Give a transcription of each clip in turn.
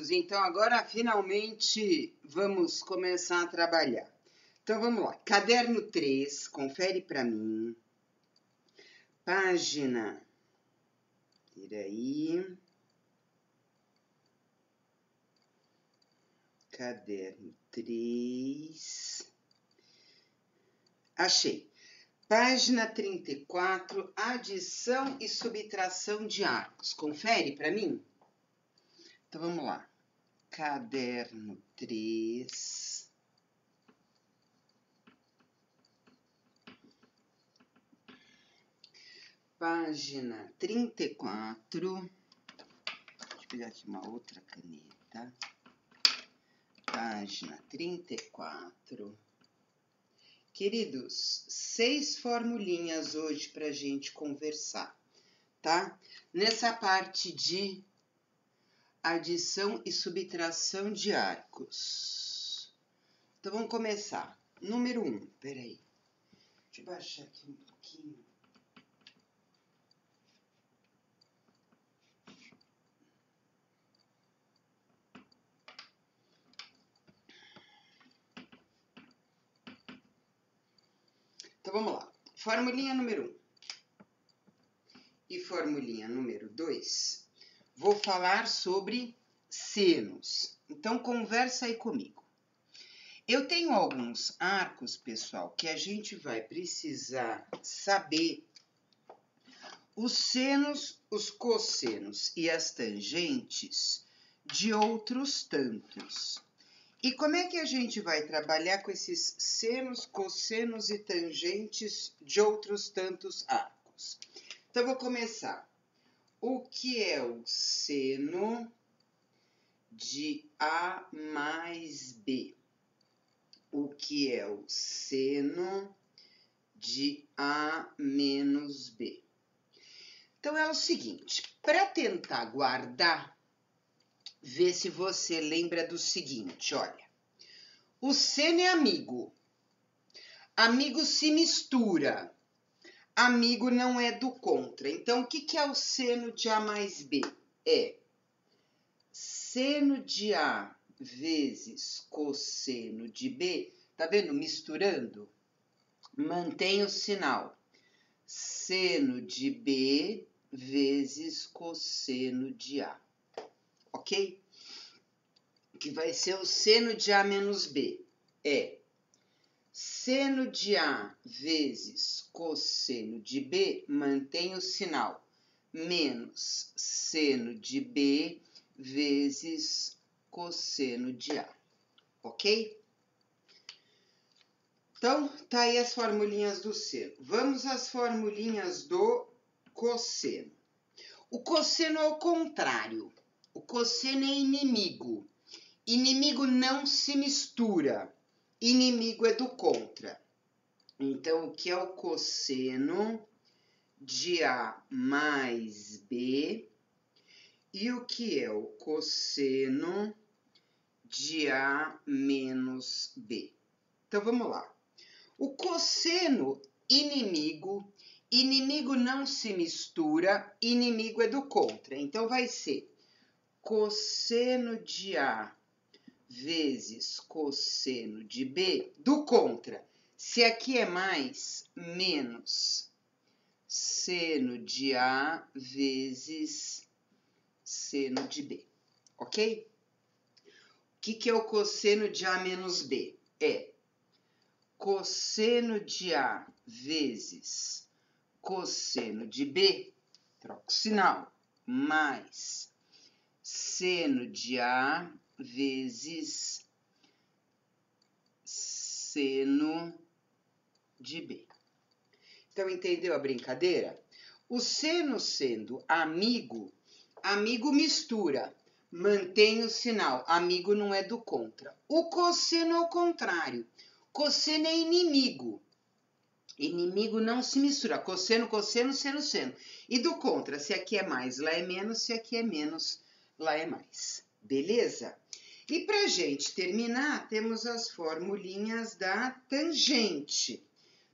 queridos, então agora finalmente vamos começar a trabalhar. Então vamos lá, caderno 3, confere para mim. Página, peraí. Caderno 3. Achei. Página 34, adição e subtração de arcos. Confere para mim? Então vamos lá. Caderno 3. Página 34. Deixa eu pegar aqui uma outra caneta. Página 34. Queridos, 6 formulinhas hoje para a gente conversar, tá? Nessa parte de adição e subtração de arcos. Então, vamos começar. Número 1, peraí. Deixa eu baixar aqui um pouquinho. Então, vamos lá. Formulinha número 1 e formulinha número 2, vou falar sobre senos. Então, conversa aí comigo. Eu tenho alguns arcos, pessoal, que a gente vai precisar saber os senos, os cossenos e as tangentes de outros tantos. E como é que a gente vai trabalhar com esses senos, cossenos e tangentes de outros tantos arcos? Então, eu vou começar. O que é o seno de A mais B? O que é o seno de A menos B? Então, é o seguinte, para tentar guardar, vê se você lembra do seguinte, olha. O seno é amigo. Amigo se mistura. Amigo não é do contra. Então, o que é o seno de A mais B? É seno de A vezes cosseno de B. Tá vendo? Misturando. Mantém o sinal. Seno de B vezes cosseno de A. Ok? Que vai ser o seno de A menos B. É seno de A vezes cosseno de B, mantém o sinal, menos seno de B vezes cosseno de A. Ok? Então, tá aí as formulinhas do seno. Vamos às formulinhas do cosseno. O cosseno é o contrário. O cosseno é inimigo. Inimigo não se mistura. Inimigo é do contra. Então, o que é o cosseno de A mais B e o que é o cosseno de A menos B? Então, vamos lá. O cosseno inimigo, inimigo não se mistura, inimigo é do contra. Então, vai ser cosseno de A vezes cosseno de B do contra. Se aqui é mais, menos seno de A vezes seno de B, ok? O que é o cosseno de A menos B? É cosseno de A vezes cosseno de B, troca o sinal, mais seno de A vezes seno de B. Então, entendeu a brincadeira? O seno sendo amigo, amigo mistura, mantém o sinal, amigo não é do contra. O cosseno é o contrário, cosseno é inimigo. Inimigo não se mistura, cosseno, cosseno, seno, seno. E do contra, se aqui é mais, lá é menos, se aqui é menos, lá é mais. Beleza? E para gente terminar, temos as formulinhas da tangente.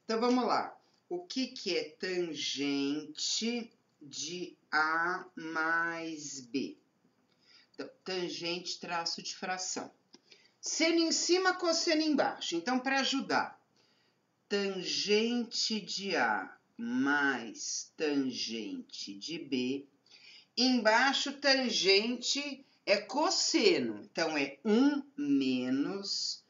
Então, vamos lá. O que é tangente de A mais B? Então, tangente, traço de fração. Seno em cima, cosseno embaixo. Então, para ajudar, tangente de A mais tangente de B. Embaixo, tangente é cosseno. Então, é 1 menos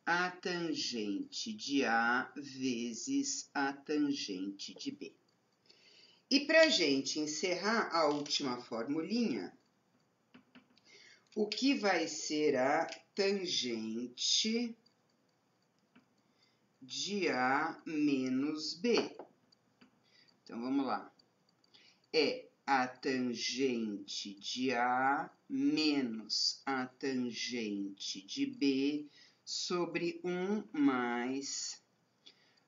a tangente de A vezes a tangente de B. E para a gente encerrar a última formulinha, o que vai ser a tangente de A menos B? Então, vamos lá. É a tangente de A menos a tangente de B sobre 1 mais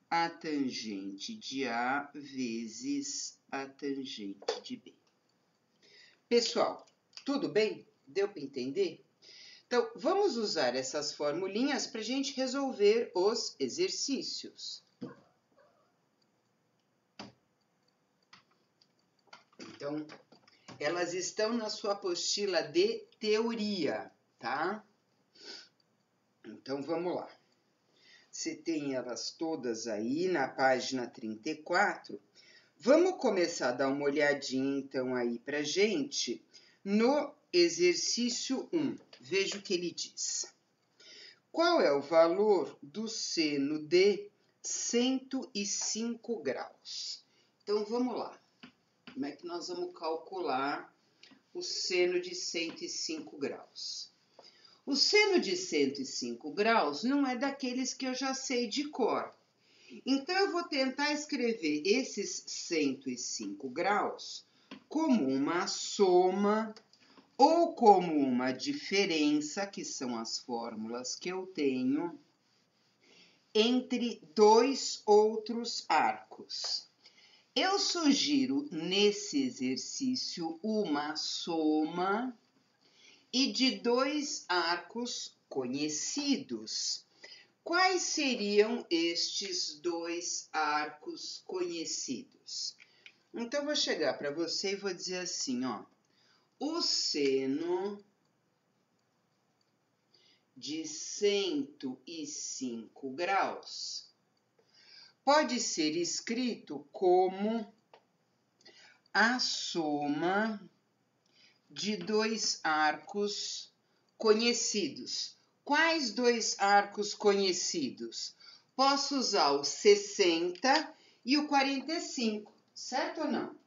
a tangente de A vezes a tangente de B. Pessoal, tudo bem? Deu para entender? Então, vamos usar essas formulinhas para a gente resolver os exercícios. Então, elas estão na sua apostila de teoria, tá? Então, vamos lá. Você tem elas todas aí na página 34. Vamos começar a dar uma olhadinha, então, aí pra gente no exercício 1. Veja o que ele diz. Qual é o valor do seno de 105 graus? Então, vamos lá. Como é que nós vamos calcular o seno de 105 graus? O seno de 105 graus não é daqueles que eu já sei de cor. Então, eu vou tentar escrever esses 105 graus como uma soma ou como uma diferença, que são as fórmulas que eu tenho, entre dois outros arcos. Eu sugiro nesse exercício uma soma e de dois arcos conhecidos. Quais seriam estes dois arcos conhecidos? Então, eu vou chegar para você e vou dizer assim, ó. O seno de 105 graus pode ser escrito como a soma de dois arcos conhecidos. Quais dois arcos conhecidos? Posso usar o 60 e o 45, certo ou não?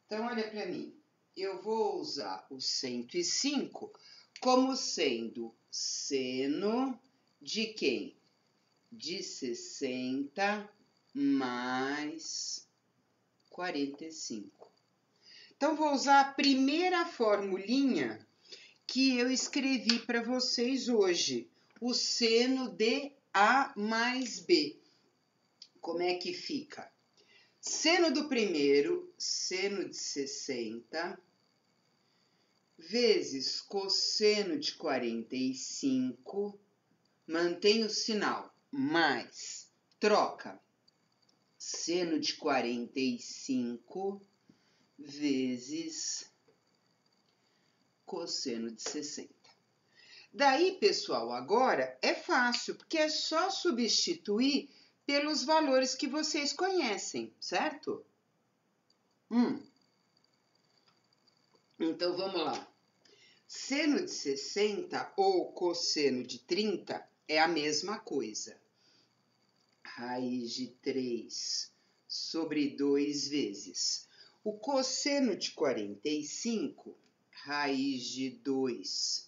Então, olha para mim. Eu vou usar o 105 como sendo seno de quem? De 60 mais 45. Então, vou usar a primeira formulinha que eu escrevi para vocês hoje, o seno de A mais B. Como é que fica? Seno do primeiro, seno de 60, vezes cosseno de 45, mantém o sinal, mais, troca, seno de 45 vezes cosseno de 60. Daí, pessoal, agora é fácil, porque é só substituir pelos valores que vocês conhecem, certo? Então, vamos lá. Seno de 60 ou cosseno de 30 é a mesma coisa. Raiz de 3 sobre 2 vezes. O cosseno de 45, raiz de 2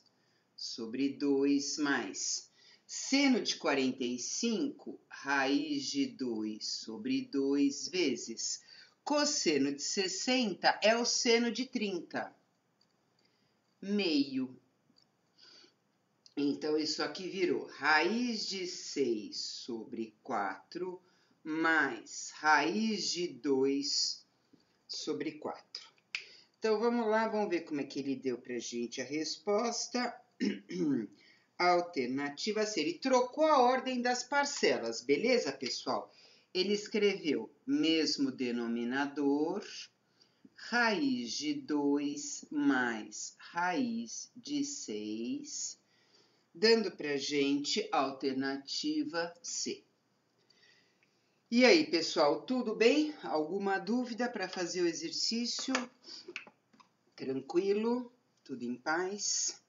sobre 2 mais. Seno de 45, raiz de 2 sobre 2 vezes. Cosseno de 60 é o seno de 30. Meio. Então, isso aqui virou raiz de 6 sobre 4 mais raiz de 2 sobre 4. Então, vamos lá, vamos ver como é que ele deu para a gente a resposta. A alternativa C. Ele trocou a ordem das parcelas, beleza, pessoal? Ele escreveu mesmo denominador, raiz de 2 mais raiz de 6, dando pra gente a alternativa C. E aí, pessoal, tudo bem? Alguma dúvida para fazer o exercício? Tranquilo? Tudo em paz?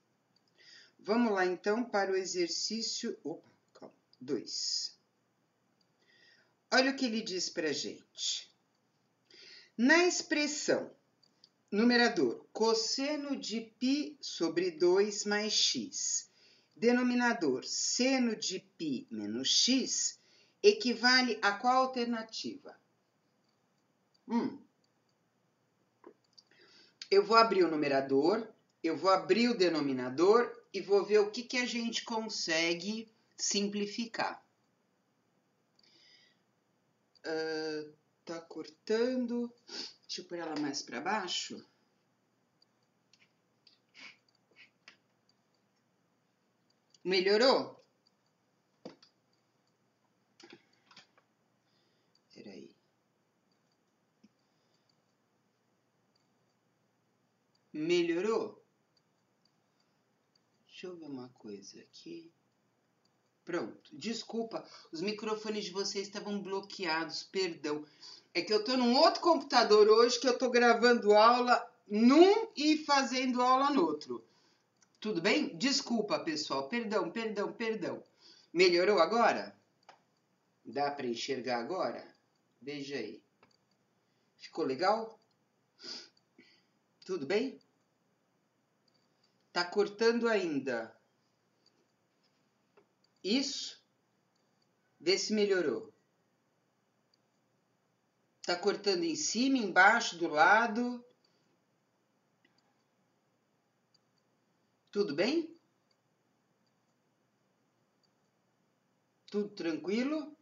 Vamos lá, então, para o exercício 2. Olha o que ele diz pra gente. Na expressão numerador, cosseno de π sobre 2 mais x, denominador, seno de π menos x, equivale a qual alternativa? Eu vou abrir o numerador, eu vou abrir o denominador e vou ver o que a gente consegue simplificar. Tá cortando. Deixa eu pôr ela mais para baixo. Melhorou? Peraí. Melhorou? Deixa eu ver uma coisa aqui. Pronto. Desculpa, os microfones de vocês estavam bloqueados, perdão. É que eu tô num outro computador hoje que eu tô gravando aula num e fazendo aula no outro. Tudo bem? Desculpa, pessoal. Perdão. Melhorou agora? Dá para enxergar agora? Veja aí. Ficou legal? Tudo bem? Tá cortando ainda. Isso? Vê se melhorou. Tá cortando em cima, embaixo, do lado? Tudo bem? Tudo tranquilo?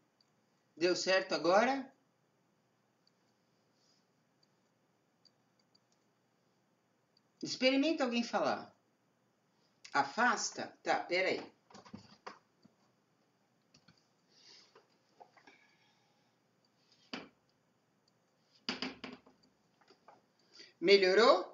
Deu certo agora? Experimenta alguém falar. Afasta? Tá, peraí. Melhorou?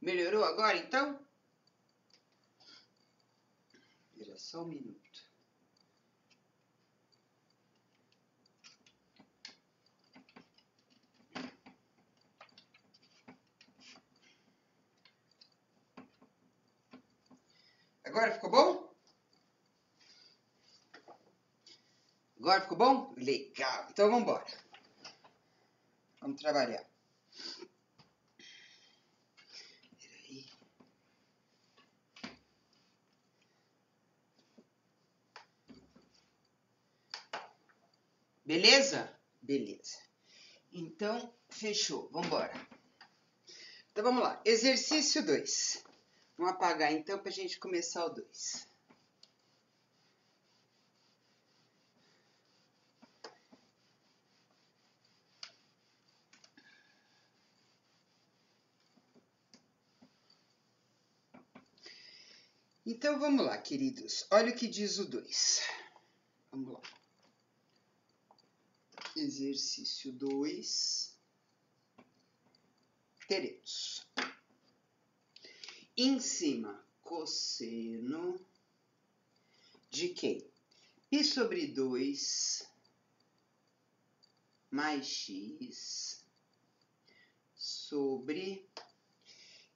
Melhorou agora, então? Espera só um minuto. Agora ficou bom? Agora ficou bom? Legal. Então, vamos embora. Vamos trabalhar. Peraí. Beleza? Beleza. Então, fechou. Vamos embora. Então, vamos lá. Exercício 2. Vamos apagar, então, para a gente começar o 2. Então, vamos lá, queridos. Olha o que diz o 2. Vamos lá. Exercício 2. Teremos. Em cima, cosseno de quem? Π sobre 2 mais x sobre,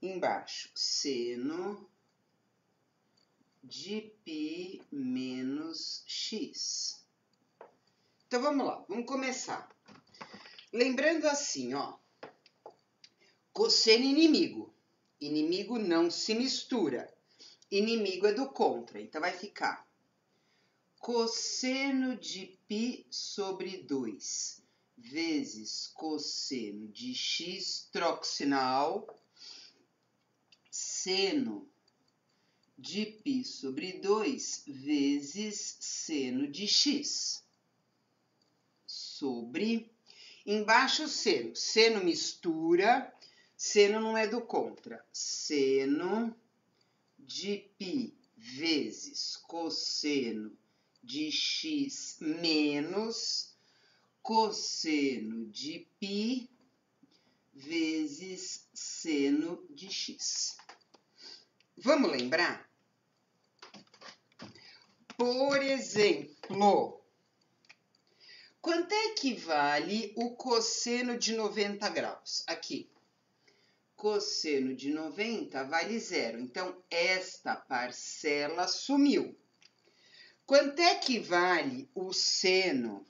embaixo, seno de π menos x. Então, vamos lá, vamos começar. Lembrando assim, ó, cosseno inimigo. Inimigo não se mistura. Inimigo é do contra, então vai ficar cosseno de π sobre 2 vezes cosseno de x, troco sinal, seno de π sobre 2 vezes seno de x, sobre, embaixo seno, seno mistura, seno não é do contra, seno de π vezes cosseno de x menos cosseno de π vezes seno de x. Vamos lembrar? Por exemplo, quanto é que vale o cosseno de 90 graus? Aqui. Cosseno de 90 vale 0. Então, esta parcela sumiu. Quanto é que vale o seno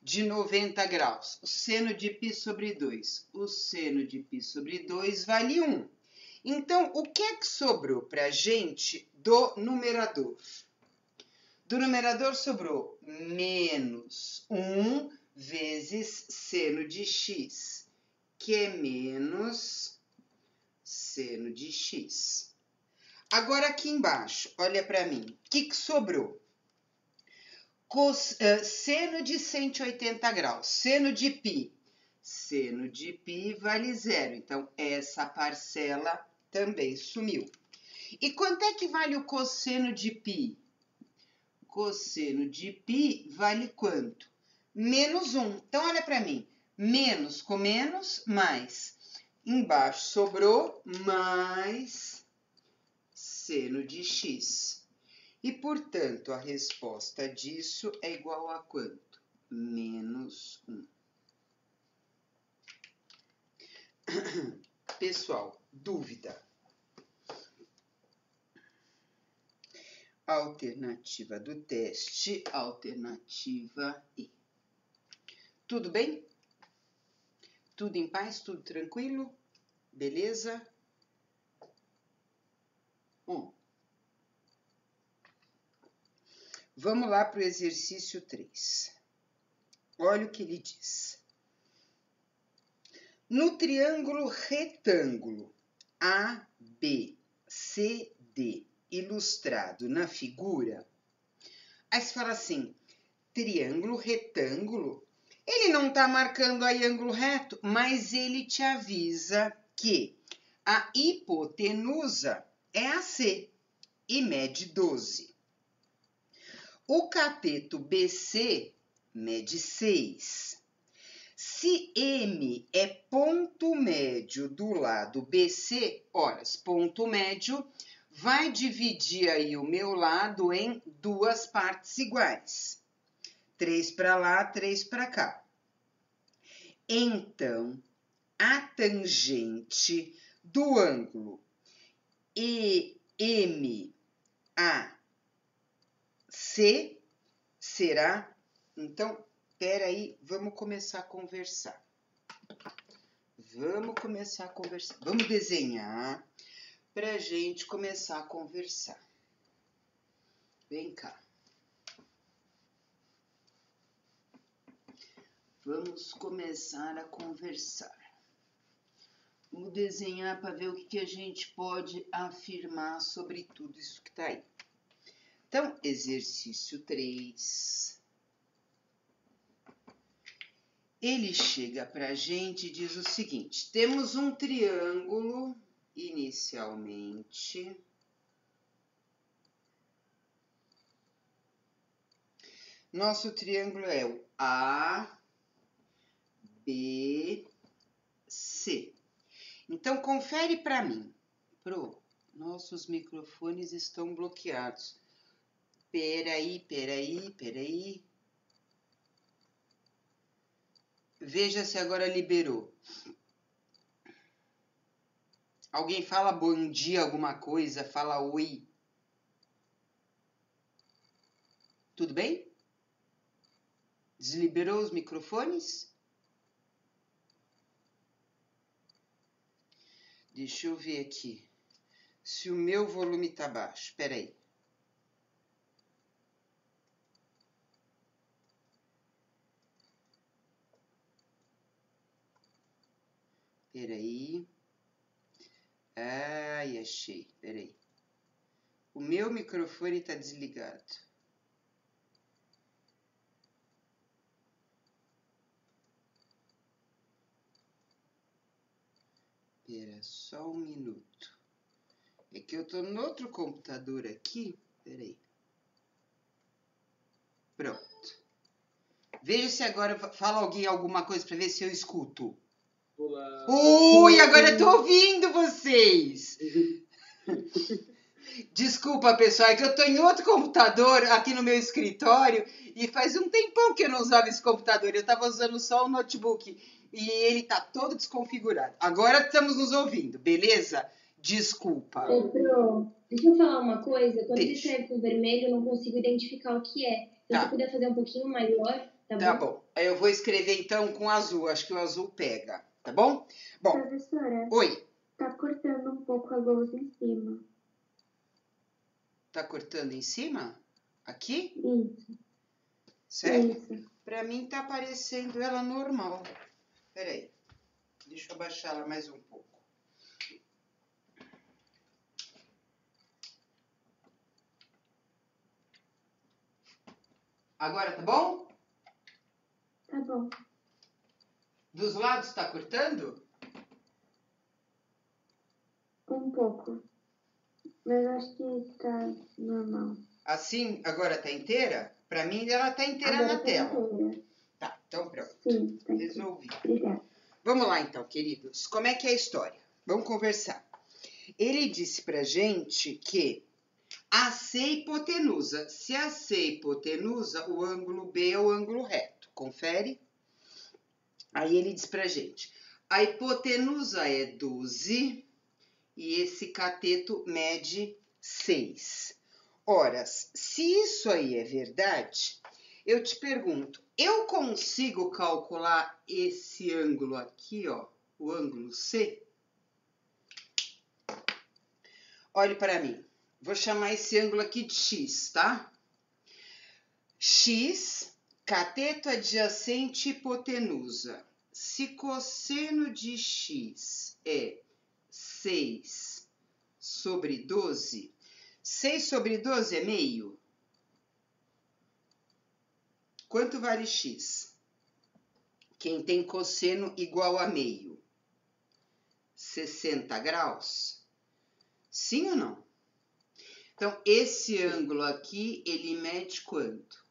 de 90 graus? O seno de π sobre 2. O seno de π sobre 2 vale 1. Então, o que é que sobrou para a gente do numerador? Do numerador sobrou menos 1 vezes seno de x, que é menos seno de x. Agora aqui embaixo, olha para mim, o que sobrou? Seno de 180 graus, seno de π. Seno de π vale 0, então essa parcela também sumiu. E quanto é que vale o cosseno de π? Cosseno de π vale quanto? Menos 1. Então, olha para mim, menos com menos, mais. Embaixo sobrou mais seno de x. E, portanto, a resposta disso é igual a quanto? Menos 1. Pessoal, dúvida? Alternativa do teste, alternativa E. Tudo bem? Tudo em paz? Tudo tranquilo? Beleza? Vamos lá para o exercício 3. Olha o que ele diz. No triângulo retângulo ABCD ilustrado na figura, aí você fala assim, triângulo retângulo, ele não está marcando aí ângulo reto, mas ele te avisa que a hipotenusa é AC e mede 12. O cateto BC mede 6. Se M é ponto médio do lado BC, ora, ponto médio vai dividir aí o meu lado em duas partes iguais. 3 para lá, 3 para cá. Então, a tangente do ângulo EMAC será... Então, espera aí, vamos começar a conversar. Vamos desenhar para a gente começar a conversar. Vem cá. Vamos começar a conversar. Vamos desenhar para ver o que a gente pode afirmar sobre tudo isso que está aí. Então, exercício 3. Ele chega para a gente e diz o seguinte, temos um triângulo inicialmente. Nosso triângulo é o ABC. Então, confere para mim. Nossos microfones estão bloqueados. Peraí. Veja se agora liberou. Alguém fala bom dia, alguma coisa, fala oi. Tudo bem? Desliberou os microfones? Deixa eu ver aqui. Se o meu volume tá baixo. Espera aí. Peraí. Ai, achei. Peraí. O meu microfone tá desligado. Espera só um minuto. É que eu tô no outro computador aqui. Peraí. Pronto. Veja se agora fala alguém alguma coisa para ver se eu escuto. Olá. Ui, agora eu tô ouvindo vocês. Desculpa, pessoal, é que eu tô em outro computador aqui no meu escritório e faz um tempão que eu não usava esse computador. Eu tava usando só o notebook e ele tá todo desconfigurado. Agora estamos nos ouvindo, beleza? Desculpa. Ô, Pro, deixa eu falar uma coisa. Quando ele Deixa. escreve com vermelho, eu não consigo identificar o que é. Se Tá. você puder fazer um pouquinho maior, Tá bom. Aí eu vou escrever então com azul. Acho que o azul pega, tá bom? Bom. Professora, Oi. tá cortando um pouco a lousa em cima. Tá cortando em cima? Aqui? Isso. Sério? Isso. Pra mim tá aparecendo ela normal. Peraí. Deixa eu abaixar ela mais um pouco. Agora tá bom? Tá bom. Dos lados tá cortando? Um pouco. Mas acho que tá normal. Assim, agora tá inteira? Pra mim ela tá inteira na tela. Inteira. Tá, então pronto. Sim, tá inteira. Resolvi. Obrigada. Vamos lá então, queridos. Como é que é a história? Vamos conversar. Ele disse pra gente que AC hipotenusa. Se AC hipotenusa, o ângulo B é o ângulo reto. Confere? Aí ele diz pra gente, a hipotenusa é 12 e esse cateto mede 6. Ora, se isso aí é verdade, eu te pergunto, eu consigo calcular esse ângulo aqui, ó, o ângulo C? Olhe para mim. Vou chamar esse ângulo aqui de X, tá? X, cateto adjacente hipotenusa. Se cosseno de X é 6 sobre 12, 6 sobre 12 é meio? Quanto vale X? Quem tem cosseno igual a meio? 60 graus? Sim ou não? Então, esse ângulo aqui, ele mede quanto?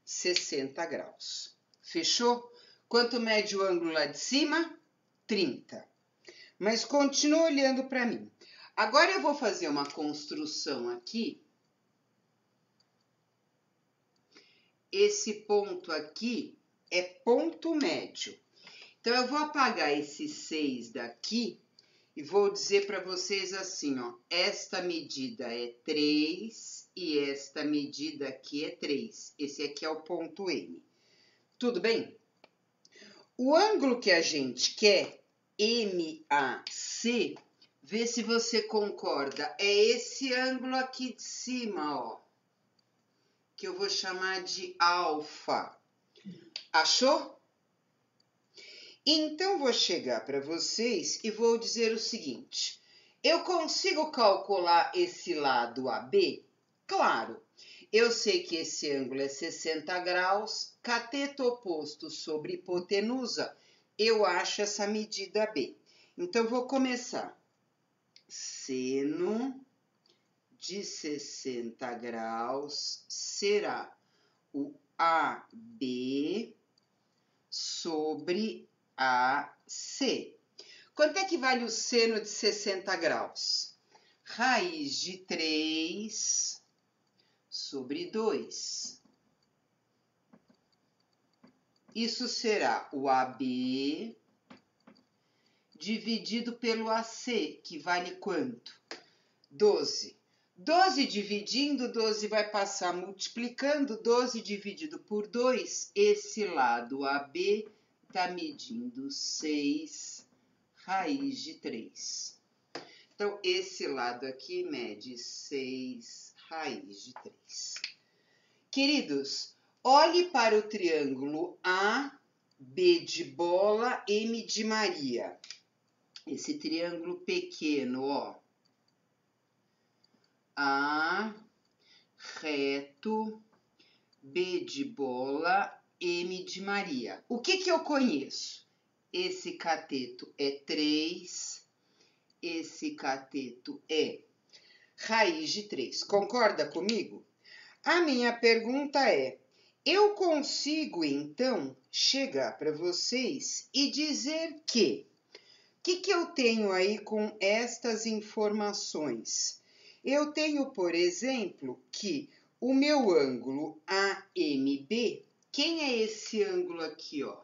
60 graus. Fechou? Quanto mede o ângulo lá de cima? 30. Mas continua olhando para mim. Agora eu vou fazer uma construção aqui. Esse ponto aqui é ponto médio. Então, eu vou apagar esse 6 daqui e vou dizer para vocês assim, ó. Esta medida é 3 e esta medida aqui é 3. Esse aqui é o ponto M. Tudo bem? O ângulo que a gente quer, MAC, vê se você concorda. É esse ângulo aqui de cima, ó. Que eu vou chamar de alfa. Achou? Então, vou chegar para vocês e vou dizer o seguinte. Eu consigo calcular esse lado AB? Claro. Eu sei que esse ângulo é 60 graus, cateto oposto sobre hipotenusa, eu acho essa medida B. Então, vou começar. Seno de 60 graus será o AB sobre AC. Quanto é que vale o seno de 60 graus? Raiz de 3 sobre 2. Isso será o AB dividido pelo AC, que vale quanto? 12. 12 dividindo, 12 vai passar multiplicando, 12 dividido por 2, esse lado AB está medindo 6 raiz de 3. Então, esse lado aqui mede 6 raiz de 3. Queridos, olhe para o triângulo A, B de bola, M de Maria. esse triângulo pequeno, ó. A, reto, B de bola, M de Maria. O que eu conheço? Esse cateto é 3, esse cateto é raiz de 3. Concorda comigo? A minha pergunta é, eu consigo, então, chegar para vocês e dizer que... O que eu tenho aí com estas informações? Eu tenho, por exemplo, que o meu ângulo AMB, quem é esse ângulo aqui, ó?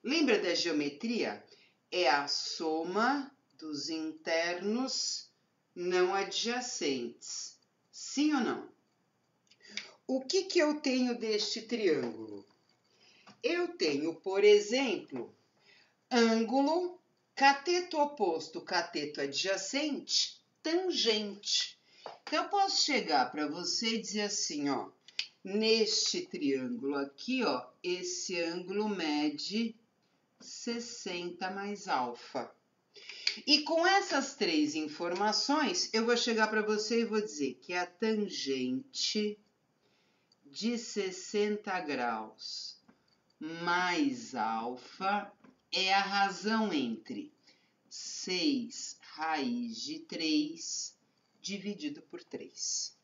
Lembra da geometria? É a soma dos internos não adjacentes. Sim ou não? O que eu tenho deste triângulo? Eu tenho, por exemplo, ângulo, cateto oposto, cateto adjacente, tangente. Então, eu posso chegar para você e dizer assim, ó, neste triângulo aqui, ó, esse ângulo mede 60 mais alfa. E com essas três informações, eu vou chegar para você e vou dizer que a tangente de 60 graus mais alfa é a razão entre 6 raiz de 3 dividido por 3.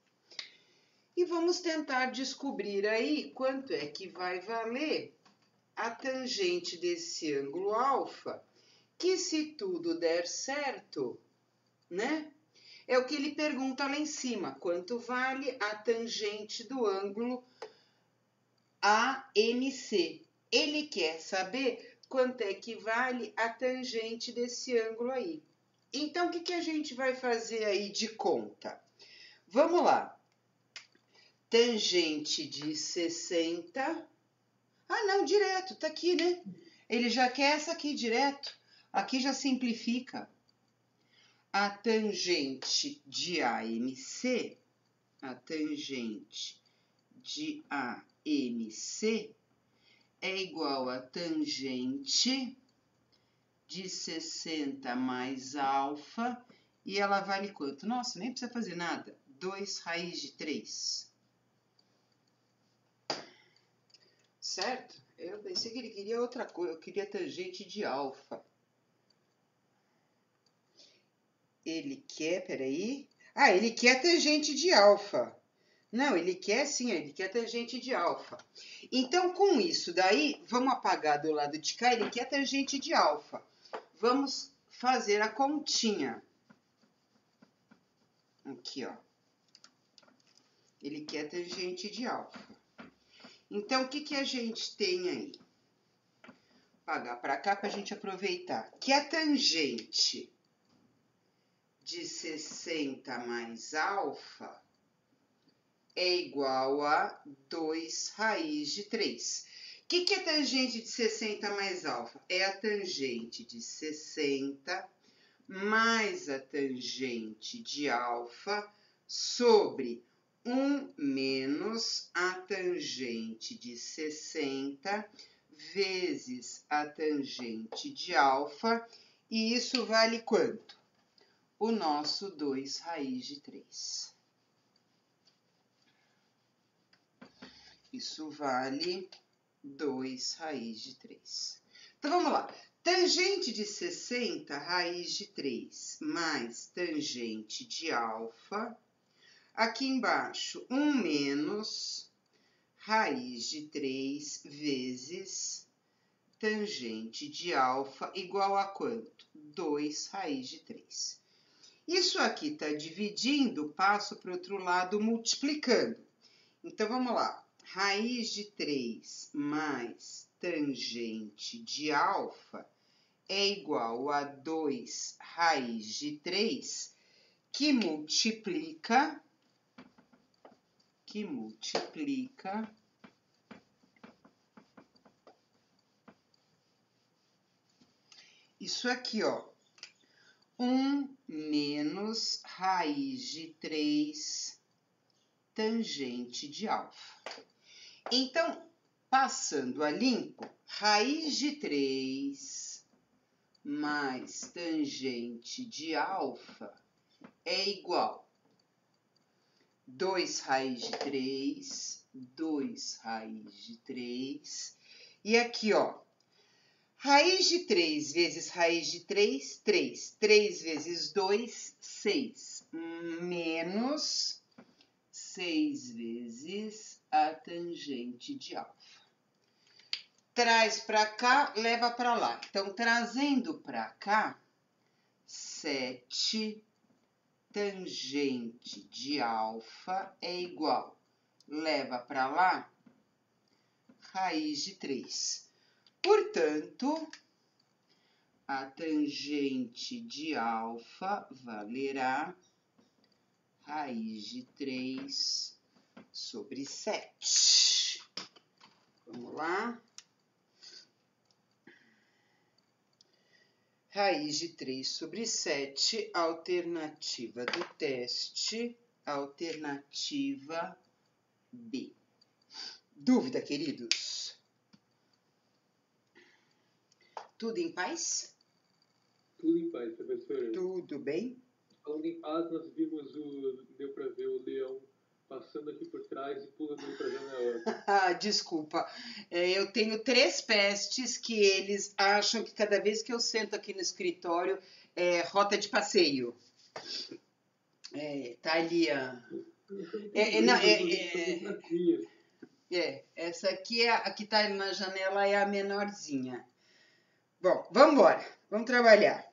E vamos tentar descobrir aí quanto é que vai valer a tangente desse ângulo alfa, que se tudo der certo, né? É o que ele pergunta lá em cima, quanto vale a tangente do ângulo AMC. Ele quer saber quanto é que vale a tangente desse ângulo aí. Então, o que a gente vai fazer aí de conta? Vamos lá. Tangente de 60. Ah, não, direto, tá aqui, né? Ele já quer essa aqui direto. Aqui já simplifica. A tangente de AMC, a tangente de AMC é igual a tangente de 60 mais alfa, e ela vale quanto? Nossa, nem precisa fazer nada. 2 raiz de 3. Certo? Eu pensei que ele queria outra coisa, eu queria tangente de alfa. Ele quer, peraí... Ah, ele quer tangente de alfa. Não, ele quer sim, ele quer tangente de alfa. Então, com isso daí, vamos apagar do lado de cá, ele quer tangente de alfa. Vamos fazer a continha. Aqui, ó. Ele quer tangente de alfa. Então, o que a gente tem aí? Apagar para cá para a gente aproveitar. Que a tangente de 60 mais alfa é igual a 2 raiz de 3. O que é tangente de 60 mais alfa? É a tangente de 60 mais a tangente de alfa sobre 1 menos a tangente de 60 vezes a tangente de alfa. E isso vale quanto? O nosso 2 raiz de 3. Isso vale 2 raiz de 3. Então, vamos lá. Tangente de 60, raiz de 3, mais tangente de alfa. Aqui embaixo, 1 menos raiz de 3 vezes tangente de alfa, igual a quanto? 2 raiz de 3. Isso aqui está dividindo, passo para o outro lado multiplicando. Então, vamos lá. Raiz de 3 mais tangente de alfa é igual a 2 raiz de 3, que multiplica isso aqui, ó. 1 menos raiz de 3 tangente de alfa. Então, Passando a limpo, raiz de 3 mais tangente de alfa é igual 2 raiz de 3, 2 raiz de 3. E aqui, ó, raiz de 3 vezes raiz de 3, 3. 3 vezes 2, 6. Menos 6 vezes a tangente de alfa. Traz para cá, leva para lá. Então, trazendo para cá, 7 tangente de alfa é igual. Leva para lá, raiz de 3. Portanto, a tangente de alfa valerá raiz de 3 sobre 7. Vamos lá. Raiz de 3 sobre 7, alternativa do teste, alternativa B. Dúvida, queridos? Tudo em paz? Tudo em paz, professora. Tudo bem? Falando em paz, nós vimos deu para ver o leão passando aqui por trás e pulando para a janela. Desculpa, eu tenho 3 pestes que eles acham que cada vez que eu sento aqui no escritório é rota de passeio. Tá ali a... essa aqui, a que tá na janela é a menorzinha. Bom, vamos embora, vamos trabalhar.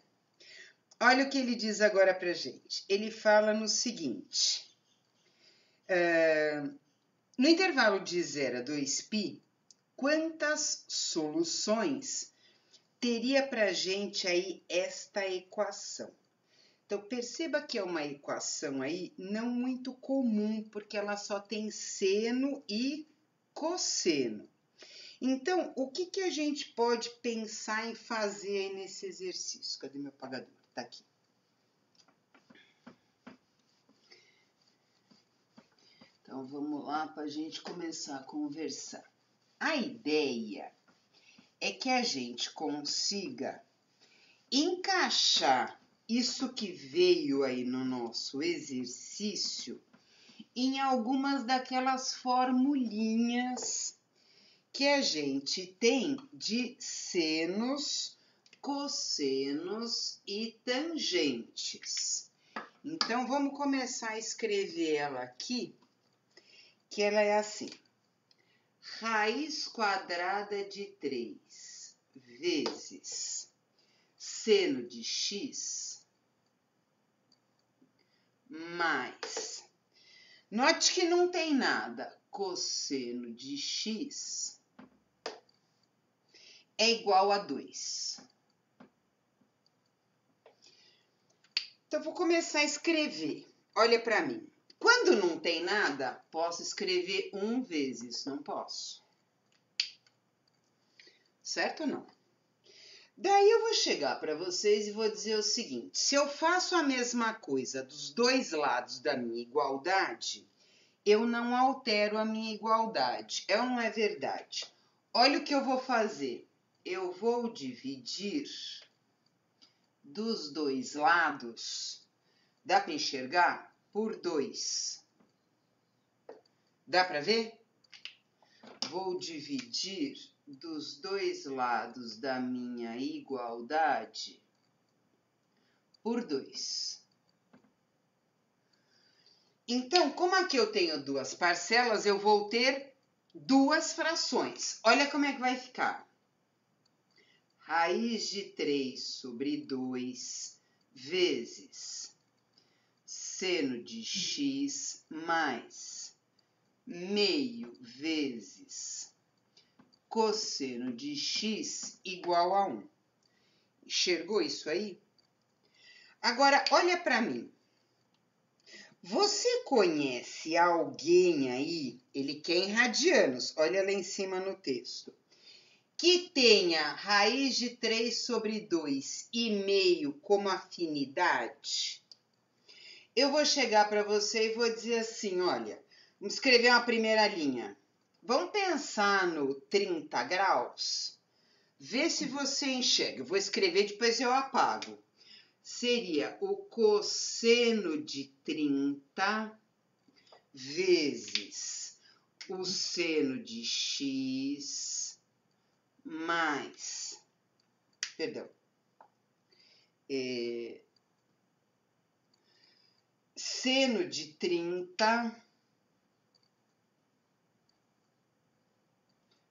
Olha o que ele diz agora pra gente. Ele fala no seguinte... no intervalo de 0 a 2π, quantas soluções teria para a gente aí esta equação? Então, perceba que é uma equação aí não muito comum, porque ela só tem seno e cosseno. Então, o que a gente pode pensar em fazer aí nesse exercício? Cadê meu apagador? Tá aqui. Então, vamos lá para a gente começar a conversar. A ideia é que a gente consiga encaixar isso que veio aí no nosso exercício em algumas daquelas formulinhas que a gente tem de senos, cossenos e tangentes. Então, vamos começar a escrever ela aqui, que ela é assim, raiz quadrada de 3 vezes seno de x mais, note que não tem nada, cosseno de x é igual a 2. Então, vou começar a escrever, olha para mim. Quando não tem nada, posso escrever 1 vezes, não posso. Certo ou não? Daí eu vou chegar para vocês e vou dizer o seguinte, se eu faço a mesma coisa dos dois lados da minha igualdade, eu não altero a minha igualdade. É ou não é verdade? Olha o que eu vou fazer. Eu vou dividir dos dois lados, dá para enxergar? Por 2. Dá para ver? Vou dividir dos dois lados da minha igualdade por 2. Então, como aqui eu tenho 2 parcelas, eu vou ter 2 frações. Olha como é que vai ficar. Raiz de 3 sobre 2 vezes seno de x mais meio vezes cosseno de x igual a 1. Enxergou isso aí? Agora, olha para mim. Você conhece alguém aí, ele quer em radianos, olha lá em cima no texto, que tenha raiz de 3 sobre 2 e meio como afinidade? Eu vou chegar para você e vou dizer assim, olha, vamos escrever uma primeira linha. Vamos pensar no 30 graus? Vê se você enxerga. Eu vou escrever, depois eu apago. Seria o cosseno de 30 vezes o seno de x mais, seno de 30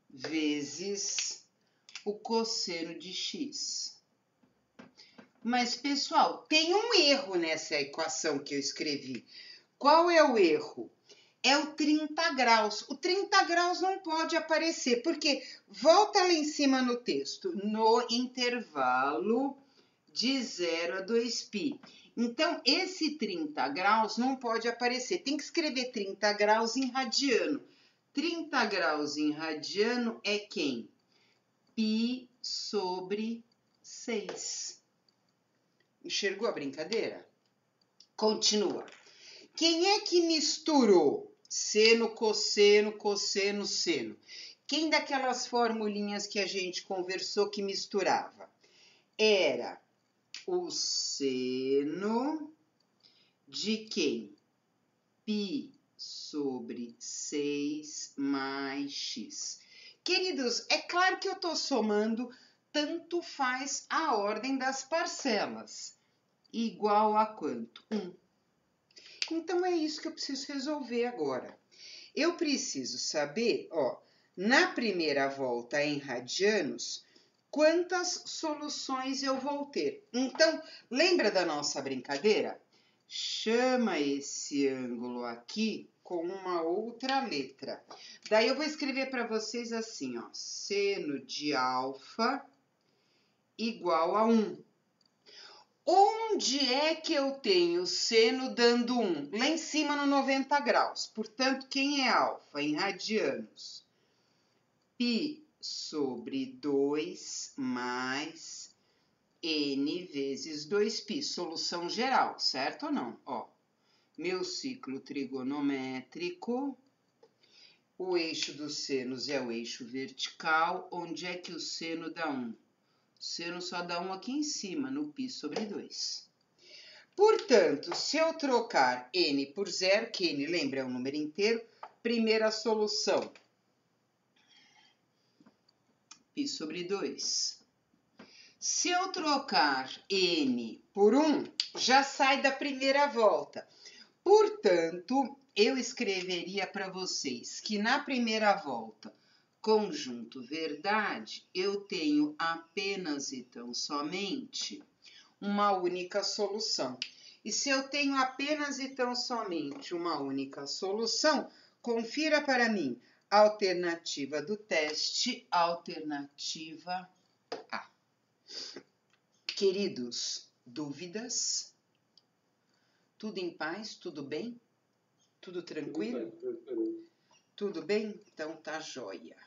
vezes o cosseno de x. Mas, pessoal, tem um erro nessa equação que eu escrevi. Qual é o erro? É o 30 graus. O 30 graus não pode aparecer, porque volta lá em cima no texto, no intervalo de 0 a 2π. Então, esse 30 graus não pode aparecer. Tem que escrever 30 graus em radiano. 30 graus em radiano é quem? Π sobre 6. Enxergou a brincadeira? Continua. Quem é que misturou seno, cosseno, cosseno, seno? Quem daquelas formulinhas que a gente conversou que misturava? Era o seno de quem? Π sobre 6 mais x. Queridos, é claro que eu estou somando, tanto faz a ordem das parcelas. Igual a quanto? 1. Então, é isso que eu preciso resolver agora. Eu preciso saber, na primeira volta em radianos, quantas soluções eu vou ter. Então, lembra da nossa brincadeira? Chama esse ângulo aqui com uma outra letra. Daí eu vou escrever para vocês assim, seno de alfa igual a 1. Onde é que eu tenho seno dando 1? Lá em cima no 90 graus. Portanto, quem é alfa em radianos? Π sobre 2 mais n vezes 2π. Solução geral, certo ou não? Meu ciclo trigonométrico. O eixo dos senos é o eixo vertical. Onde é que o seno dá 1? O seno só dá 1 aqui em cima, no π sobre 2. Portanto, se eu trocar n por 0, que n, lembra, é um número inteiro, primeira solução, π sobre 2. Se eu trocar n por 1, já sai da primeira volta. Portanto, eu escreveria para vocês que na primeira volta, conjunto verdade, eu tenho apenas e tão somente uma única solução. E se eu tenho apenas e tão somente uma única solução, confira para mim a alternativa do teste, alternativa A. Queridos, dúvidas? Tudo em paz? Tudo bem? Tudo tranquilo? Tudo bem? Então tá joia.